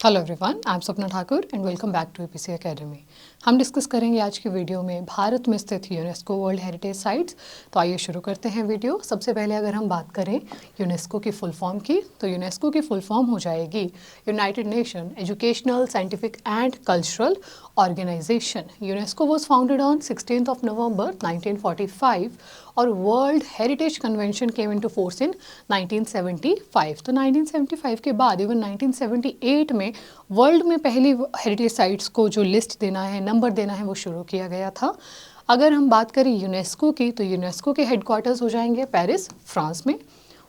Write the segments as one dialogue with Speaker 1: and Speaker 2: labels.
Speaker 1: Hello everyone, I am Sapna Thakur and welcome back to APC academy. हम discuss करेंगे आज की वीडियो में भारत में स्थित यूनेस्को वर्ल्ड हेरिटेज साइट्स। तो आइए शुरू करते हैं वीडियो। सबसे पहले अगर हम बात करें यूनेस्को की फुल फॉर्म की, तो यूनेस्को की फुल फॉर्म हो जाएगी United Nation educational, scientific and cultural organisation. UNESCO was founded on 16th of November 1945 और world heritage convention came into force in 1975। तो 1975 के बाद इवन 1978 में वर्ल्ड में पहली हेरिटेज साइट्स को जो लिस्ट देना है, नंबर देना है, वो शुरू किया गया था। अगर हम बात करें यूनेस्को की, तो यूनेस्को के हेडक्वार्टर्स हो जाएंगे पेरिस, फ्रांस में।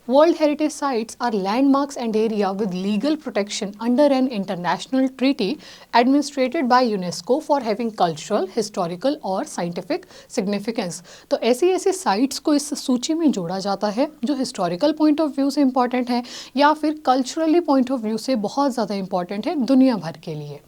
Speaker 1: World heritage sites are landmarks and area with legal protection under an international treaty administrated by UNESCO for having cultural, historical और scientific significance। तो ऐसी ऐसी साइट्स को इस सूची में जोड़ा जाता है जो हिस्टोरिकल पॉइंट ऑफ व्यू से इम्पॉर्टेंट है या फिर कल्चरली पॉइंट ऑफ व्यू से बहुत ज़्यादा इम्पॉर्टेंट है दुनिया भर के लिए।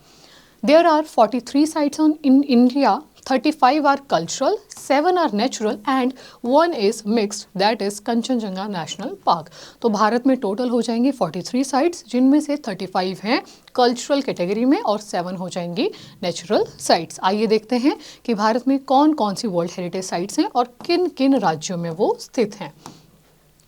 Speaker 1: There are 43 sites in India, 35 are cultural, 7 are natural and 1 is mixed, that is Kanchenjunga national park. तो भारत में टोटल हो जाएंगी 43 साइट्स, जिनमें से 35 हैं कल्चरल कैटेगरी में और 7 हो जाएंगी नेचुरल साइट्स। आइए देखते हैं कि भारत में कौन कौन सी वर्ल्ड हेरिटेज साइट्स हैं और किन किन राज्यों में वो स्थित हैं।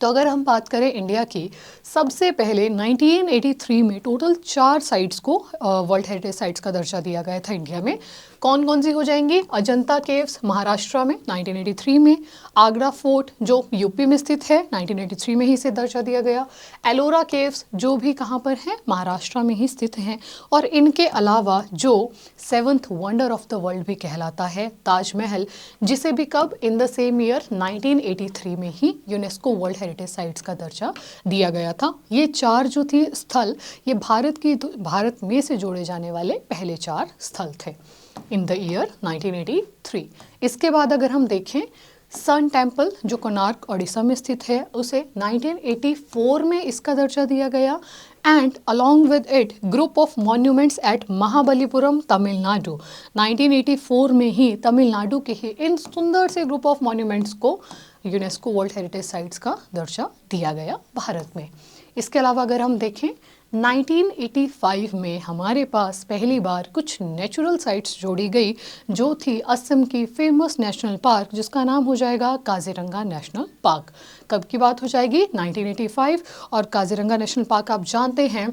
Speaker 1: तो अगर हम बात करें इंडिया की, सबसे पहले 1983 में टोटल 4 साइट्स को वर्ल्ड हेरिटेज साइट्स का दर्जा दिया गया था इंडिया में। कौन कौन सी हो जाएंगी? अजंता केव्स महाराष्ट्र में 1983 में, आगरा फोर्ट जो यूपी में स्थित है 1983 में ही इसे दर्जा दिया गया, एलोरा केव्स जो भी कहाँ पर है, महाराष्ट्र में ही स्थित हैं, और इनके अलावा जो 7th wonder of the world भी कहलाता है ताजमहल, जिसे भी कब इन द सेम ईयर 1983 में ही यूनेस्को वर्ल्ड हेरिटेज साइट्स का दर्जा दिया गया था। ये 4 जो थी स्थल, ये भारत में से जोड़े जाने वाले पहले 4 स्थल थे इन द ईयर 1983। इसके बाद अगर हम देखें, सन टेम्पल जो कोणार्क ओडिशा में स्थित है, उसे 1984 में इसका दर्जा दिया गया। And along with it group of monuments at Mahabalipuram Tamil Nadu, 1984 में ही तमिलनाडु के ही इन सुंदर से ग्रुप ऑफ मॉन्यूमेंट्स को यूनेस्को वर्ल्ड हेरिटेज साइट्स का दर्जा दिया गया भारत में। इसके अलावा अगर हम देखें, 1985 में हमारे पास पहली बार कुछ नेचुरल साइट्स जोड़ी गई, जो थी असम की फेमस नेशनल पार्क, जिसका नाम हो जाएगा काजीरंगा नेशनल पार्क। कब की बात हो जाएगी? 1985। और काजीरंगा नेशनल पार्क आप जानते हैं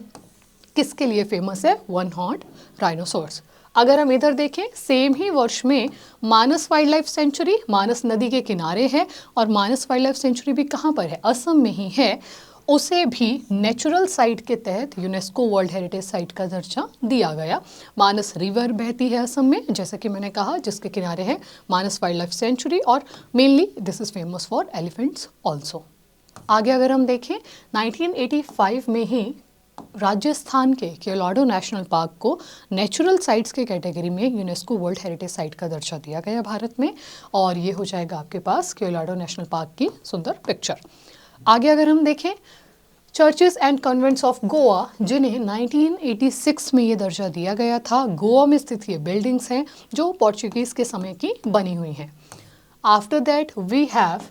Speaker 1: किसके लिए फेमस है? One horn rhinoceros. अगर हम इधर देखें, सेम ही वर्ष में मानस वाइल्ड लाइफ सेंचुरी मानस नदी के किनारे है, और मानस वाइल्ड लाइफ सेंचुरी भी कहाँ पर है? असम में ही है। उसे भी नेचुरल साइट के तहत यूनेस्को वर्ल्ड हेरिटेज साइट का दर्जा दिया गया। मानस रिवर बहती है असम में, जैसे कि मैंने कहा, जिसके किनारे है मानस वाइल्ड लाइफ सेंचुरी, और mainly this is famous for elephants also. आगे अगर हम देखें, 1985 में ही राजस्थान के केवलाडो नेशनल पार्क को नेचुरल साइट्स के कैटेगरी में यूनेस्को वर्ल्ड हेरिटेज साइट का दर्जा दिया गया भारत में, और ये हो जाएगा आपके पास केवलाडो नेशनल पार्क की सुंदर पिक्चर। आगे अगर हम देखें, churches and convents of Goa, जिन्हें 1986 में ये दर्जा दिया गया था। गोवा में स्थित ये बिल्डिंग्स हैं जो पोर्चुगीज़ के समय की बनी हुई हैं। After that we have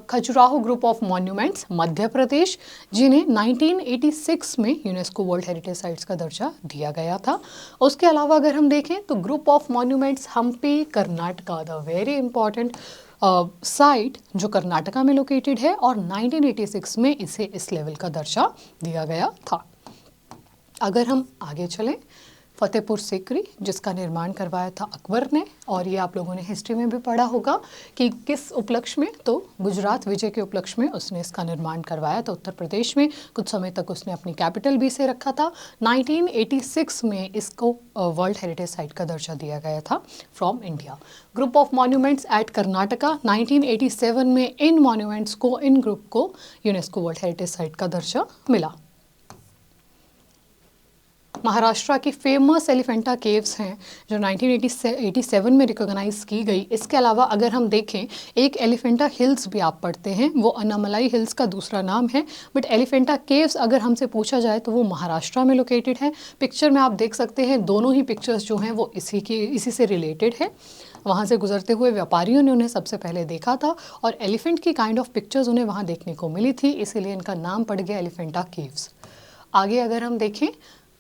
Speaker 1: Khajuraho group of monuments Madhya Pradesh, जिन्हें 1986 में यूनेस्को वर्ल्ड हेरिटेज साइट्स का दर्जा दिया गया था। उसके अलावा अगर हम देखें, तो group of monuments Hampi Karnataka, the very important site जो कर्नाटका में लोकेटेड है, और 1986 में इसे इस लेवल का दर्जा दिया गया था। अगर हम आगे चलें, फतेहपुर सीकरी, जिसका निर्माण करवाया था अकबर ने, और ये आप लोगों ने हिस्ट्री में भी पढ़ा होगा कि किस उपलक्ष्य में, तो गुजरात विजय के उपलक्ष्य में उसने इसका निर्माण करवाया था उत्तर प्रदेश में। कुछ समय तक उसने अपनी कैपिटल भी से रखा था। 1986 में इसको वर्ल्ड हेरिटेज साइट का दर्जा दिया गया था from India. Group of monuments at Karnataka, 1987 में इन मॉन्यूमेंट्स को, इन ग्रुप को यूनेस्को वर्ल्ड हेरिटेज साइट का दर्जा मिला। महाराष्ट्र की फेमस एलिफेंटा केव्स हैं जो 1987 में रिकॉग्नाइज की गई। इसके अलावा अगर हम देखें, एक एलिफेंटा हिल्स भी आप पढ़ते हैं, वो अनामलाई हिल्स का दूसरा नाम है, बट एलिफेंटा केव्स अगर हमसे पूछा जाए तो वो महाराष्ट्र में लोकेटेड है। पिक्चर में आप देख सकते हैं, दोनों ही पिक्चर्स जो हैं वो इसी से रिलेटेड है। वहाँ से गुजरते हुए व्यापारियों ने उन्हें सबसे पहले देखा था, और एलिफेंट की काइंड ऑफ पिक्चर्स उन्हें वहाँ देखने को मिली थी, इसीलिए इनका नाम पड़ गया एलिफेंटा केव्स। आगे अगर हम देखें,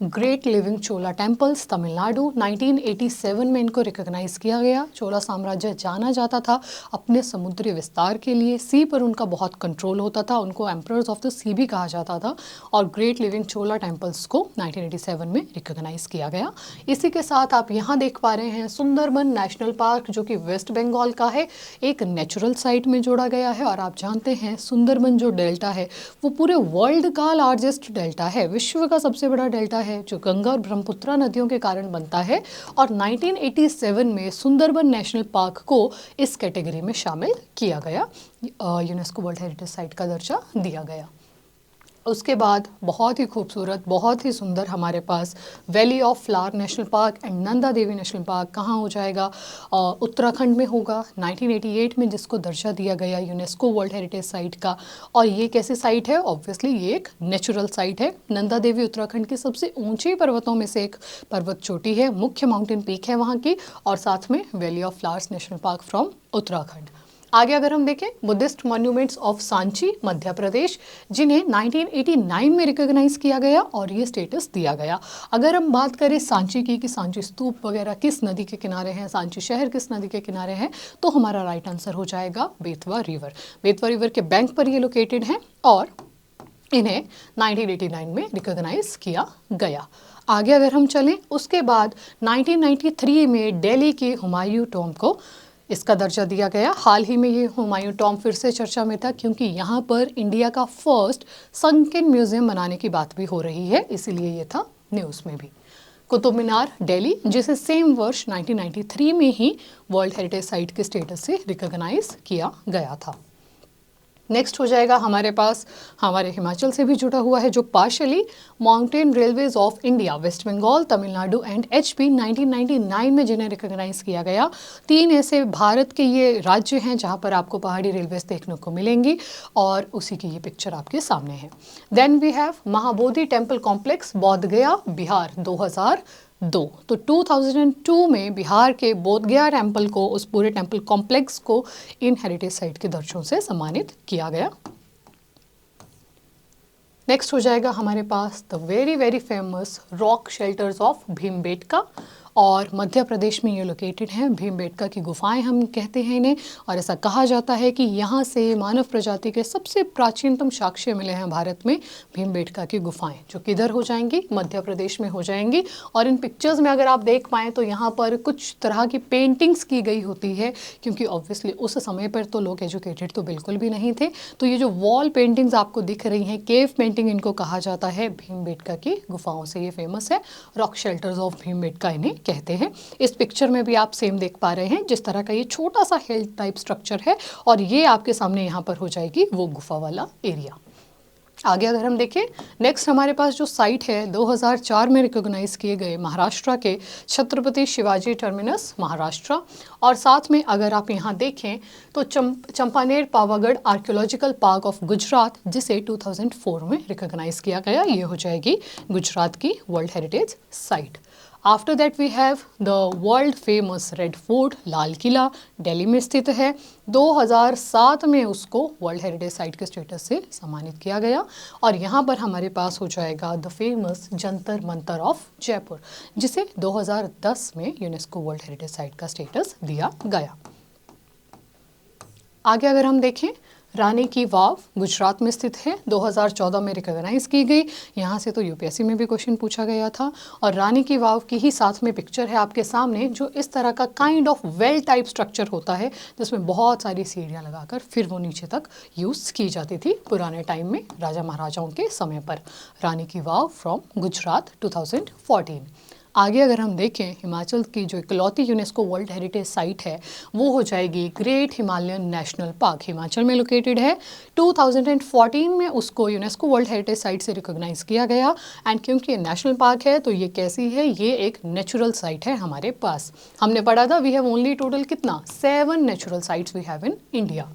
Speaker 1: ग्रेट लिविंग चोला टेम्पल्स तमिलनाडु, 1987 में इनको रिकॉग्नाइज किया गया। चोला साम्राज्य जाना जाता था अपने समुद्री विस्तार के लिए, सी पर उनका बहुत कंट्रोल होता था, उनको एम्परर्स ऑफ द सी भी कहा जाता था, और ग्रेट लिविंग चोला टेम्पल्स को 1987 में रिकॉग्नाइज किया गया। इसी के साथ आप यहाँ देख पा रहे हैं सुंदरबन नेशनल पार्क, जो कि वेस्ट बंगाल का है, एक नेचुरल साइट में जोड़ा गया है। और आप जानते हैं सुंदरबन जो डेल्टा है वो पूरे वर्ल्ड का लार्जेस्ट डेल्टा है, विश्व का सबसे बड़ा डेल्टा है, जो गंगा और ब्रह्मपुत्र नदियों के कारण बनता है। और 1987 में सुंदरबन नेशनल पार्क को इस कैटेगरी में शामिल किया गया, यूनेस्को वर्ल्ड हेरिटेज साइट का दर्जा दिया गया। उसके बाद बहुत ही खूबसूरत, बहुत ही सुंदर हमारे पास valley of flower national park and Nanda Devi national park कहाँ हो जाएगा, उत्तराखंड में होगा 1988 में, जिसको दर्जा दिया गया यूनेस्को वर्ल्ड हेरिटेज साइट का। और ये कैसी साइट है? ऑब्वियसली ये एक नेचुरल साइट है। नंदा देवी उत्तराखंड की सबसे ऊंची पर्वतों में से एक पर्वत चोटी है, मुख्य माउंटेन पीक है वहाँ की, और साथ में valley of flowers national park from Uttarakhand. आगे अगर हम देखें बुद्धिस्ट मॉन्यूमेंट्स ऑफ सांची मध्य प्रदेश, जिन्हें 1989 में रिकॉग्नाइज किया गया और ये स्टेटस दिया गया। अगर हम बात करें सांची की कि सांची स्तूप वगैरह किस नदी के किनारे हैं, सांची शहर किस नदी के किनारे हैं, तो हमारा राइट आंसर हो जाएगा बेतवा रिवर। बेतवा रिवर के बैंक पर ये लोकेटेड हैं और इन्हें 1989 में रिकॉग्नाइज किया गया। आगे अगर हम चलें, उसके बाद 1993 में दिल्ली के हुमायूं टॉम्ब को इसका दर्जा दिया गया। हाल ही में ये हुमायूं टॉम्ब फिर से चर्चा में था, क्योंकि यहाँ पर इंडिया का फर्स्ट संकिन म्यूजियम बनाने की बात भी हो रही है, इसीलिए ये था न्यूज़ में भी। कुतुब मीनार दिल्ली, जिसे सेम वर्ष 1993 में ही वर्ल्ड हेरिटेज साइट के स्टेटस से रिकॉग्नाइज किया गया था। नेक्स्ट हो जाएगा हमारे पास हमारे हिमाचल से भी जुड़ा हुआ है, जो partially mountain railways of India, West Bengal, Tamil Nadu and HP 1999 में जिन्हें रिकॉग्नाइज किया गया। 3 ऐसे भारत के ये राज्य हैं जहां पर आपको पहाड़ी रेलवेज देखने को मिलेंगी, और उसी की ये पिक्चर आपके सामने है। Then we have Mahabodhi temple complex, Bodh Gaya, Bihar, 2002। तो 2002 में बिहार के बोध गया टेम्पल को, उस पूरे टेम्पल कॉम्प्लेक्स को इन हेरिटेज साइट के दर्जों से सम्मानित किया गया। नेक्स्ट हो जाएगा हमारे पास the very very famous rock shelters of Bhimbetka, और मध्य प्रदेश में ये लोकेटेड हैं। भीमबेटका की गुफाएं हम कहते हैं इन्हें, और ऐसा कहा जाता है कि यहाँ से मानव प्रजाति के सबसे प्राचीनतम साक्ष्य मिले हैं भारत में। भीमबेटका की गुफाएं जो किधर हो जाएंगी? मध्य प्रदेश में हो जाएंगी। और इन पिक्चर्स में अगर आप देख पाएँ तो यहाँ पर कुछ तरह की पेंटिंग्स की गई होती है, क्योंकि ऑब्वियसली उस समय पर तो लोग एजुकेटेड तो बिल्कुल भी नहीं थे। तो ये जो वॉल पेंटिंग्स आपको दिख रही हैं, केव पेंटिंग इनको कहा जाता है, भीमबेटका की गुफाओं से ये फेमस है। रॉक शेल्टर्स ऑफ भीमबेटका इन्हें कहते हैं। इस पिक्चर में भी आप सेम देख पा रहे हैं, जिस तरह का ये छोटा सा हिल टाइप स्ट्रक्चर है, और ये आपके सामने यहाँ पर हो जाएगी वो गुफा वाला एरिया। आगे अगर हम देखें, नेक्स्ट हमारे पास जो साइट है 2004 में रिकॉग्नाइज किए गए महाराष्ट्र के छत्रपति शिवाजी टर्मिनस महाराष्ट्र, और साथ में अगर आप यहाँ देखें तो Champaner Pavagadh archaeological park of Gujarat, जिसे 2004 में रिकॉग्नाइज किया गया। ये हो जाएगी गुजरात की world heritage site. After that we have the world famous red fort, Lal Qila, Delhi में स्थित है। 2007 में उसको वर्ल्ड हेरिटेज साइट के स्टेटस से सम्मानित किया गया। और यहाँ पर हमारे पास हो जाएगा the famous Jantar Mantar of Jaipur, जिसे 2010 में यूनेस्को वर्ल्ड हेरिटेज साइट का स्टेटस दिया गया। आगे अगर हम देखें, रानी की वाव गुजरात में स्थित है, 2014 में रिकॉग्नाइज की गई। यहाँ से तो यूपीएससी में भी क्वेश्चन पूछा गया था। और रानी की वाव की ही साथ में पिक्चर है आपके सामने, जो इस तरह का kind of well type structure होता है, जिसमें बहुत सारी सीढ़ियाँ लगाकर फिर वो नीचे तक यूज़ की जाती थी पुराने टाइम में, राजा महाराजाओं के समय पर। रानी की वाव फ्रॉम गुजरात 2014। आगे अगर हम देखें, हिमाचल की जो इकलौती यूनेस्को वर्ल्ड हेरिटेज साइट है वो हो जाएगी great Himalayan national park, Himachal में लोकेटेड है। 2014 में उसको यूनेस्को वर्ल्ड हेरिटेज साइट से रिकॉग्नाइज किया गया। एंड क्योंकि ये नेशनल पार्क है तो ये कैसी है? ये एक नेचुरल साइट है हमारे पास। हमने पढ़ा था वी हैव ओनली टोटल कितना 7 natural sites we have in India.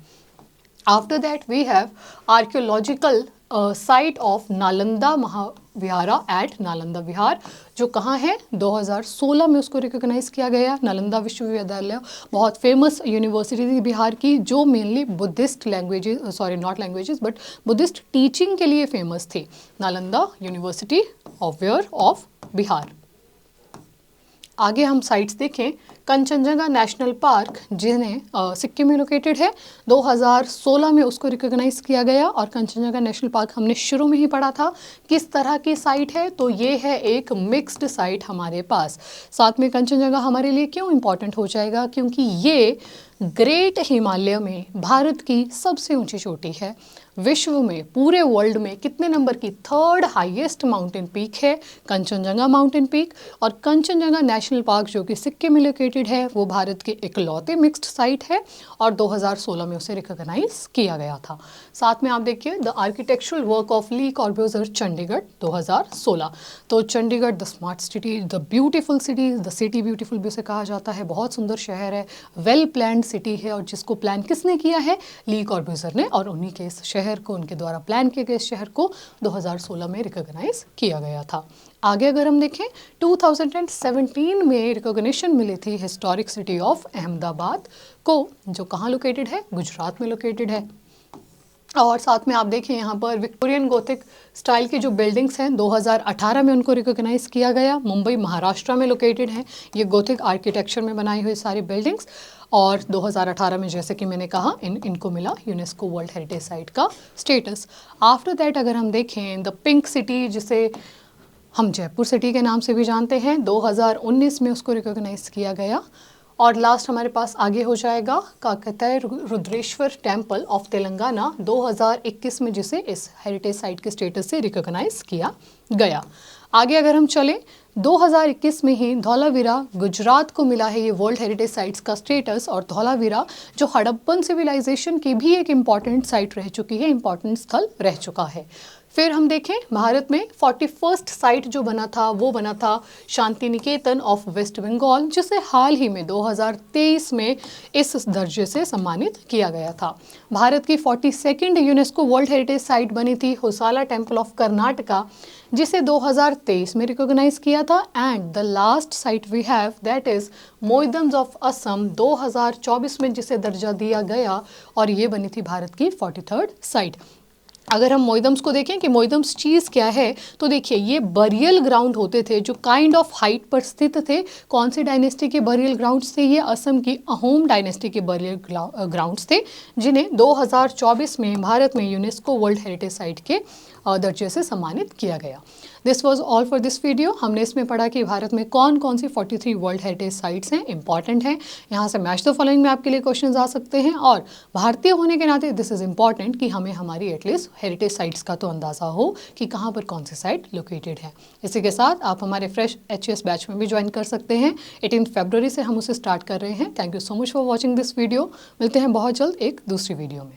Speaker 1: After that we have archaeological site of Nalanda Mahavihara at Nalanda Vihar, जो कहाँ है? 2016 में उसको रिकॉग्नाइज किया गया। नालंदा विश्वविद्यालय बहुत फेमस यूनिवर्सिटी थी बिहार की, जो mainly Buddhist languages, sorry not languages but Buddhist teaching के लिए फेमस थी। Nalanda university of where of Bihar. आगे हम साइट्स देखें, कंचनजंगा नेशनल पार्क जिन्हें सिक्किम में लोकेटेड है, 2016 में उसको रिकॉग्नाइज किया गया। और कंचनजंगा नेशनल पार्क हमने शुरू में ही पढ़ा था किस तरह की साइट है, तो ये है एक मिक्स्ड साइट हमारे पास। साथ में कंचनजंगा हमारे लिए क्यों इम्पॉर्टेंट हो जाएगा, क्योंकि ये ग्रेट हिमालय में भारत की सबसे ऊंची चोटी है। विश्व में, पूरे वर्ल्ड में कितने नंबर की, 3rd हाईएस्ट माउंटेन पीक है कंचनजंगा माउंटेन पीक। और कंचनजंगा नेशनल पार्क जो कि सिक्किम में लोकेटेड है, वो भारत के इकलौते मिक्स्ड साइट है और 2016 में उसे रिकॉग्नाइज किया गया था। साथ में आप देखिए द आर्किटेक्चरल वर्क ऑफ ली कॉर्ब्यूज़र चंडीगढ़ 2016। तो Chandigarh the smart city, the beautiful city, the city beautiful भी उसे कहा जाता है, बहुत सुंदर शहर है, वेल प्लान्ड सिटी है। और जिसको प्लान किसने किया है, ली कॉर्ब्यूज़र ने, और उन्हीं के इस शहर को, उनके द्वारा प्लान किए गए इस शहर को 2016 में रिकॉग्नाइज किया गया था। आगे अगर हम देखें, 2017 में रिकॉग्निशन मिली थी हिस्टोरिक सिटी ऑफ अहमदाबाद को, जो कहाँ लोकेटेड है, गुजरात में लोकेटेड है। और साथ में आप देखें यहाँ पर विक्टोरियन गोथिक स्टाइल की जो बिल्डिंग्स हैं, 2018 में उनको रिकॉग्नाइज किया गया। मुंबई महाराष्ट्र में लोकेटेड है ये गोथिक आर्किटेक्चर में बनाई हुई सारी बिल्डिंग्स। और 2018 में, जैसे कि मैंने कहा, इनको मिला यूनेस्को वर्ल्ड हेरिटेज साइट का स्टेटस। आफ्टर दैट अगर हम देखें, द पिंक सिटी, जिसे हम जयपुर सिटी के नाम से भी जानते हैं, 2019 में उसको रिकॉग्नाइज किया गया। और लास्ट हमारे पास आगे हो जाएगा काकतीय रुद्रेश्वर टेम्पल ऑफ तेलंगाना 2021 में, जिसे इस हेरिटेज साइट के स्टेटस से रिकॉग्नाइज किया गया। आगे अगर हम चलें, 2021 में ही धौलावीरा गुजरात को मिला है ये वर्ल्ड हेरिटेज साइट्स का स्टेटस। और धौलावीरा जो हड़प्पन सिविलाइजेशन की भी एक इम्पॉर्टेंट साइट रह चुकी है, इम्पॉर्टेंट स्थल रह चुका है। फिर हम देखें, भारत में 41st साइट जो बना था, वो बना था शांति निकेतन ऑफ वेस्ट बंगाल, जिसे हाल ही में 2023 में इस दर्जे से सम्मानित किया गया था। भारत की 42nd UNESCO world heritage site बनी थी होसाला टेम्पल ऑफ कर्नाटका, जिसे 2023 में रिकॉग्नाइज किया था। And the last site we have that is Moidams of Assam 2024 में, जिसे दर्जा दिया गया, और ये बनी थी भारत की 43rd साइट। अगर हम मोइदम्स को देखें कि मोइदम्स चीज़ क्या है, तो देखिए ये बरियल ग्राउंड होते थे जो काइंड ऑफ हाइट पर स्थित थे। कौन सी डायनेस्टी के बरियल ग्राउंड्स थे ये? असम की अहोम डायनेस्टी के बरियल ग्राउंड्स थे, जिन्हें 2024 में भारत में यूनेस्को वर्ल्ड हेरिटेज साइट के दर्जे से सम्मानित किया गया। This was all for this video. हमने इसमें पढ़ा कि भारत में कौन कौन सी 43 वर्ल्ड हेरिटेज साइट्स हैं, इंपॉर्टेंट हैं। यहाँ से मैच द फॉलोइंग में आपके लिए क्वेश्चंस आ सकते हैं। और भारतीय होने के नाते दिस इज़ इंपॉर्टेंट कि हमें हमारी एटलीस्ट हेरिटेज साइट्स का तो अंदाज़ा हो कि कहाँ पर कौन सी साइट लोकेटेड है। इसी के साथ आप हमारे फ्रेश HES बैच में भी ज्वाइन कर सकते हैं। 18 फरवरी से हम उसे स्टार्ट कर रहे हैं। Thank you so much for watching this video. मिलते हैं बहुत जल्द एक दूसरी वीडियो में।